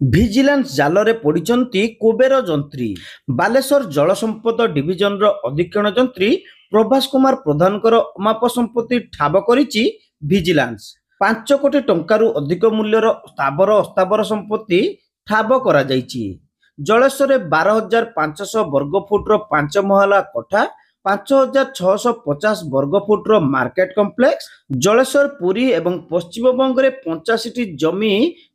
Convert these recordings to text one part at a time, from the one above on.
Vigilance ଜାଲରେ ପଡ଼ିଛନ୍ତି କୁବେର ଯନ୍ତ୍ରୀ। ବାଲେଶ୍ୱର ଜଳସମ୍ପଦ ଡିଭିଜନର ଅଧୀକ୍ଷଣ ଯନ୍ତ୍ରୀ ପ୍ରଭାସ କୁମାର ପ୍ରଧାନଙ୍କର ଅମାପ ସମ୍ପତ୍ତି ଠାବ କରିଛି ଭିଜିଲାନ୍ସ। 5 କୋଟି ଟଙ୍କାରୁ ଅଧିକ ମୂଲ୍ୟର ସ୍ଥାବର ଅସ୍ଥାବର ସମ୍ପତ୍ତି ଠାବ କରାଯାଇଛି। ଜଳେଶ୍ୱରରେ 12,500 ବର୍ଗଫୁଟର 5 ମହଲା କୋଠା, 5,650 ବର୍ଗଫୁଟର ମାର୍କେଟ କମ୍ପ୍ଲେକ୍ସ, ଜଳେଶ୍ୱର, ପୁରୀ ଏବଂ ପଶ୍ଚିମବଙ୍ଗରେ 85ଟି ଜମି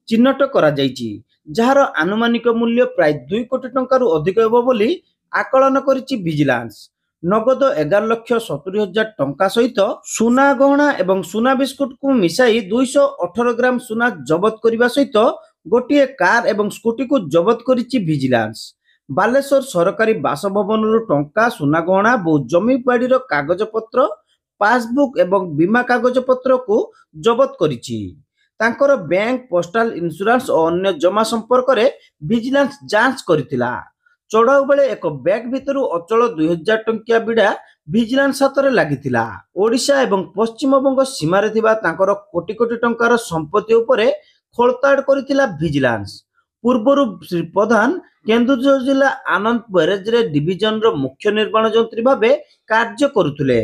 ଚିହ୍ନଟ କରାଯାଇଛି, ଯାହାର ଆନୁମାନିକ ମୂଲ୍ୟ ପ୍ରାୟ 2 କୋଟି ଟଙ୍କାରୁ ଅଧିକ ହେବ ବୋଲି ଆକଳନ କରିଛି ଭିଜିଲାନ୍ସ। ନଗଦ 11,70,000 ଟଙ୍କା ସହିତ ସୁନା ଗହଣା ଏବଂ ସୁନା ବିସ୍କୁଟକୁ ମିଶାଇ 218 ଗ୍ରାମ ସୁନା ଜବତ କରିବା ସହିତ ଗୋଟିଏ କାର ଏବଂ ସ୍କୁଟିକୁ ଜବତ କରିଛି ଭିଜିଲାନ୍ସ। ବାଲେଶ୍ୱର ସରକାରୀ ବାସଭବନରୁ ଟଙ୍କା, ସୁନା ଗହଣା, ବହୁ ଜମି ବାଡ଼ିର କାଗଜପତ୍ର, ପାସବୁକ୍ ଏବଂ ବୀମା କାଗଜପତ୍ରକୁ ଜବତ କରିଛି। ତାଙ୍କର ବ୍ୟାଙ୍କ, ପୋଷ୍ଟାଲ ଇନ୍ସୁରାନ୍ସ ଓ ଅନ୍ୟ ଜମା ସମ୍ପର୍କରେ ଭିଜିଲାନ୍ସ ଯାଞ୍ଚ କରିଥିଲା। ଚଢ଼ାଉ ବେଳେ ଏକ ବ୍ୟାଗ୍ ଭିତରୁ ଅଚଳ 2,000 ଟଙ୍କିଆ ବିଡ଼ା ଭିଜିଲାନ୍ସ ହାତରେ ଲାଗିଥିଲା। ଓଡ଼ିଶା ଏବଂ ପଶ୍ଚିମବଙ୍ଗ ସୀମାରେ ଥିବା ତାଙ୍କର କୋଟି କୋଟି ଟଙ୍କାର ସମ୍ପତ୍ତି ଉପରେ ଖୋଳତାଡ଼ କରିଥିଲା ଭିଜିଲାନ୍ସ। ପୂର୍ବରୁ ଶ୍ରୀ ପ୍ରଧାନ କେନ୍ଦୁଝର ଜିଲ୍ଲା ଆନନ୍ଦ ବ୍ୟାରେଜରେ ଡିଭିଜନର ମୁଖ୍ୟ ନିର୍ମାଣ ଯନ୍ତ୍ରୀ ଭାବେ କାର୍ଯ୍ୟ କରୁଥିଲେ।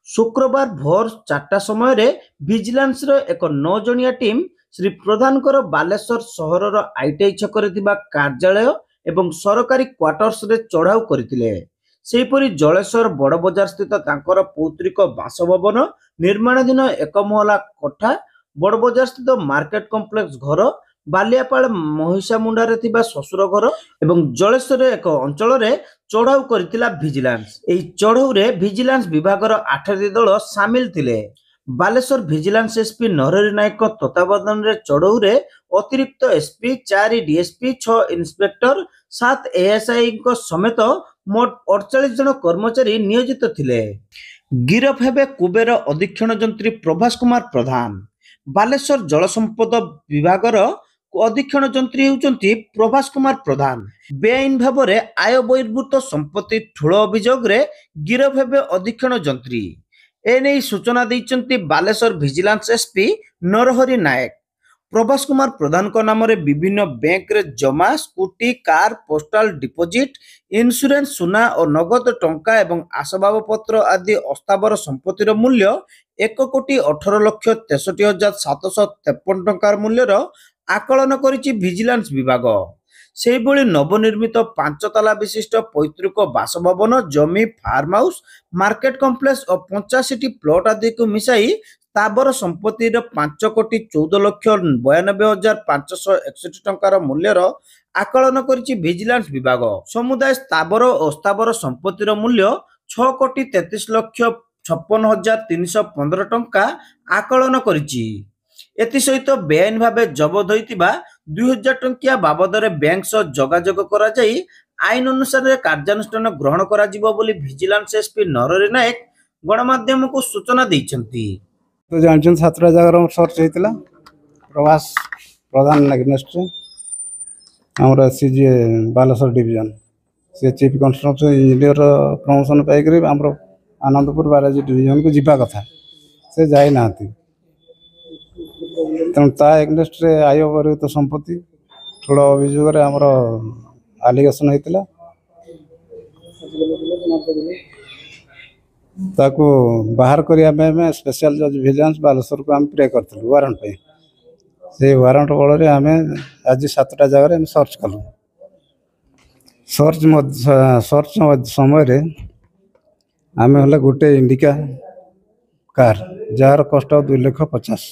ଶୁକ୍ରବାର ଭୋର 4ଟା ସମୟରେ ଭିଜିଲାନ୍ସର ଏକ 9 ଜଣିଆ ଟିମ୍ ଶ୍ରୀ ପ୍ରଧାନଙ୍କର ବାଲେଶ୍ୱର ସହରର ଆଇଟିଆଇ ଛକରେ ଥିବା କାର୍ଯ୍ୟାଳୟ ଏବଂ ସରକାରୀ କ୍ୱାର୍ଟର୍ସରେ ଚଢ଼ାଉ କରିଥିଲେ। ସେହିପରି ଜଳେଶ୍ୱର ବଡ଼ବଜାର ସ୍ଥିତ ତାଙ୍କର ପୈତୃକ ବାସଭବନ, ନିର୍ମାଣାଧୀନ 1 ମହଲା କୋଠା, ବଡ଼ବଜାର ସ୍ଥିତ ମାର୍କେଟ କମ୍ପ୍ଲେକ୍ସ ଘର, ବାଲିଆପାଳ ମହିଷାମୁଣ୍ଡାରେ ଥିବା ଶ୍ୱଶୁର ଘର ଏବଂ ଜଳେଶ୍ୱର ଏକ ଅଞ୍ଚଳରେ ଚଢ଼ାଉ କରିଥିଲା ଭିଜିଲାନ୍ସ। ଏହି ଚଢ଼ାଉରେ ଭିଜିଲାନ୍ସ ବିଭାଗର 8ଟି ଦଳ ସାମିଲ ଥିଲେ। ବାଲେଶ୍ୱର ଭିଜିଲାନ୍ସ ଏସ୍ପି ନରହରି ନାୟକଙ୍କ ତତ୍ତ୍ୱାବଧାନରେ ଚଢ଼ାଉରେ ଅତିରିକ୍ତ ଏସ୍ପି, 4 ଡିଏସ୍ପି, 6 ଇନ୍ସପେକ୍ଟର, 7 ଏଏସ୍ଆଇଙ୍କ ସମେତ ମୋଟ 48 ଜଣ କର୍ମଚାରୀ ନିୟୋଜିତ ଥିଲେ। ଗିରଫ ହେବେ କୁବେର ଅଧୀକ୍ଷଣ ଯନ୍ତ୍ରୀ ପ୍ରଭାସ କୁମାର ପ୍ରଧାନ। ବାଲେଶ୍ୱର ଜଳସମ୍ପଦ ବିଭାଗର ଅଧୀକ୍ଷଣ ଯନ୍ତ୍ରୀ ହେଉଛନ୍ତି ପ୍ରଭାସ କୁମାର ପ୍ରଧାନ। ବେଆଇନ ଭାବରେ ଆୟ ବହିର୍ଭୂତ ସମ୍ପତ୍ତି ଠୁଳ ଅଭିଯୋଗରେ ଗିରଫ ହେବେ ଅଧୀକ୍ଷଣ ଯନ୍ତ୍ରୀ। ଏନେଇ ସୂଚନା ଦେଇଛନ୍ତି ବାଲେଶ୍ୱର ଭିଜିଲାନ୍ସ ଏସ୍ପି ନରହରି ନାୟକ। ପ୍ରଭାସ କୁମାର ପ୍ରଧାନଙ୍କ ନାମରେ ବିଭିନ୍ନ ବ୍ୟାଙ୍କରେ ଜମା, scooty, car, postal deposit, insurance, ସୁନା ଓ ନଗଦ ଟଙ୍କା ଏବଂ ଆସବାବପତ୍ର ଆଦି ଅସ୍ଥାବର ସମ୍ପତ୍ତିର ମୂଲ୍ୟ 1,18,63,753 ଟଙ୍କା ମୂଲ୍ୟର ଆକଳନ କରିଛି ଭିଜିଲାନ୍ସ ବିଭାଗ। ସେହିଭଳି ନବନିର୍ମିତ 5 ତାଲା ବିଶିଷ୍ଟ ପୈତୃକ ବାସଭବନ, ଜମି, ଫାର୍ମ ହାଉସ୍, ମାର୍କେଟ କମ୍ପ୍ଲେକ୍ସ ଓ 85ଟି ପ୍ଲଟ ଆଦିକୁ ମିଶାଇ ସ୍ଥାବର ସମ୍ପତ୍ତିର 5,14,92,561 ଟଙ୍କାର ମୂଲ୍ୟର ଆକଳନ କରିଛି ଭିଜିଲାନ୍ସ ବିଭାଗ। ସମୁଦାୟ ସ୍ଥାବର ଓ ଅସ୍ଥାବର ସମ୍ପତ୍ତିର ମୂଲ୍ୟ 6,33,56,315 ଟଙ୍କା ଆକଳନ କରିଛି। ଏଥିସହିତ ବେଆଇନ ଭାବେ ଜବତ ହୋଇଥିବା 2,000 ଟଙ୍କିଆ ବାବଦରେ ବ୍ୟାଙ୍କ ସହ ଯୋଗାଯୋଗ କରାଯାଇ ଆଇନ ଅନୁସାରେ କାର୍ଯ୍ୟାନୁଷ୍ଠାନ ଗ୍ରହଣ କରାଯିବ ବୋଲି ଭିଜିଲାନ୍ସ ଏସ୍ପି ନରହରି ନାୟକ ଗଣମାଧ୍ୟମକୁ ସୂଚନା ଦେଇଛନ୍ତି। ତ ଜାଣିଛନ୍ତି 7ଟା ଜାଗାର ସର୍ଚ୍ଚ ହେଇଥିଲା ପ୍ରଭାସ ପ୍ରଧାନ ଏଗନେଷ୍ଟରେ। ଆମର ଏସ୍ସିଜି ବାଲେଶ୍ୱର ଡିଭିଜନ, ସେ ଚିଫ୍ କନଷ୍ଟ୍ରକ୍ସନ ଇଞ୍ଜିନିୟର ପ୍ରମୋସନ ପାଇକରି ଆମର ଆନନ୍ଦପୁର ବ୍ୟାରେଜ ଡିଭିଜନକୁ ଯିବା କଥା, ସେ ଯାଇନାହାନ୍ତି। ତେଣୁ ତା ଏଗନେଷ୍ଟରେ ଆୟ ବହିର୍ଭୂତ ସମ୍ପତ୍ତି ଠୁଳ ଅଭିଯୋଗରେ ଆମର ଆଲିଗେସନ ହେଇଥିଲା। ତାକୁ ବାହାର କରିବା ପାଇଁ ଆମେ ସ୍ପେଶାଲ ଜଜ୍ ଭିଜିଲାନ୍ସ ବାଲେଶ୍ୱରକୁ ଆମେ ପ୍ରେ କରିଥିଲୁ ୱାରଣ୍ଟ ପାଇଁ। ସେଇ ୱାରଣ୍ଟ ବଳରେ ଆମେ ଆଜି 7ଟା ଜାଗାରେ ଆମେ ସର୍ଚ୍ଚ କଲୁ। ସର୍ଚ୍ଚ ସମୟରେ ଆମେ ହେଲା ଗୋଟେ ଇଣ୍ଡିକା କାର୍ ଯାହାର କଷ୍ଟ 2,50,000,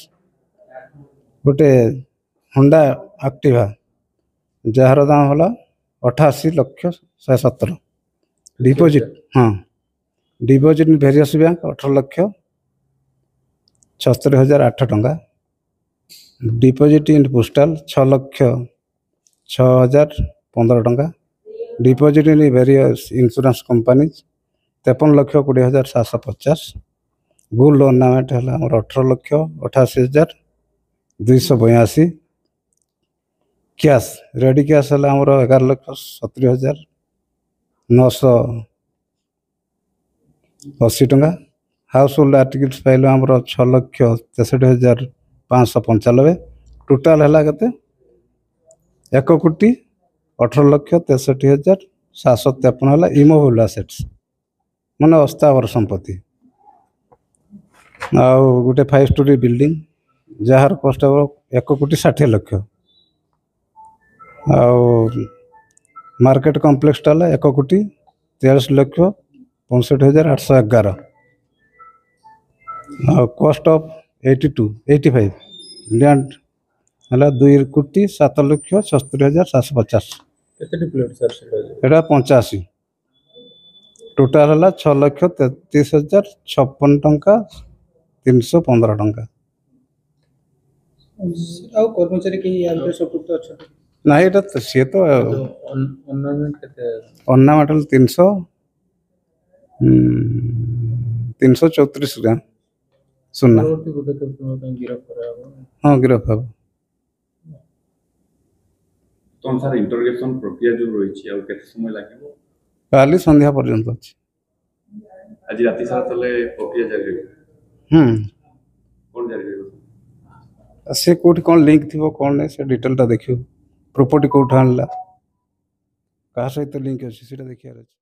ଗୋଟେ ହୋଣ୍ଡା ଆକ୍ଟିଭା ଯାହାର ଦାମ ହେଲା 88,170,000, ଡିପୋଜିଟ୍ ଡିପୋଜିଟ୍ ଭେରିୟସ୍ ବ୍ୟାଙ୍କ 18,76,008 ଟଙ୍କା, ଡିପୋଜିଟ୍ ଇନ୍ ପୋଷ୍ଟାଲ 6,06,015 ଟଙ୍କା, deposit in various insurance company 53,20,750, gold ornament ହେଲା ଆମର 18,88,282, କ୍ୟାସ୍ ରେଡ଼ି କ୍ୟାସ୍ ହେଲା ଆମର 11,70,980 ଟଙ୍କା, ହାଉସ୍ ହୋଲ୍ଡ ଆର୍ଟିକିଲ୍ସ ପାଇଲୁ ଆମର 6,63,595, ଟୋଟାଲ ହେଲା କେତେ 1,63,63,753 है इमोबल आसेट्स माने अस्थावर संपत्ति आ गोटे 5 स्टोरी बिल्डिंग जार कॉस्ट 1,60,00,000 आ मार्केट कॉम्प्लेक्स टा 1,43,63,65,811 कॉस्ट ऑफ 85 लैंड है 2,07,76,750 एटा 85 टोटाल है 6,33,056 टंका 315 टंका कर्मचारी के संपुक्त अच्छा ना ये तो सी तो ऑर्नामेंटल 334 ग्राम सुनना हाँ गिरफ्त हम तो सर इंटरोगेशन प्रक्रिया जो रही है केते समय लागिवो काली संध्या पर्यंत अछि आज राति सारा तले प्रक्रिया जारी रही कोन जारी रही से कोठी कोन लिंक थिबो कोन नै से डिटेल ता देखियो प्रॉपर्टी कोठा आनला कहा सहित लिंक अछि सेटा देखियार अछि।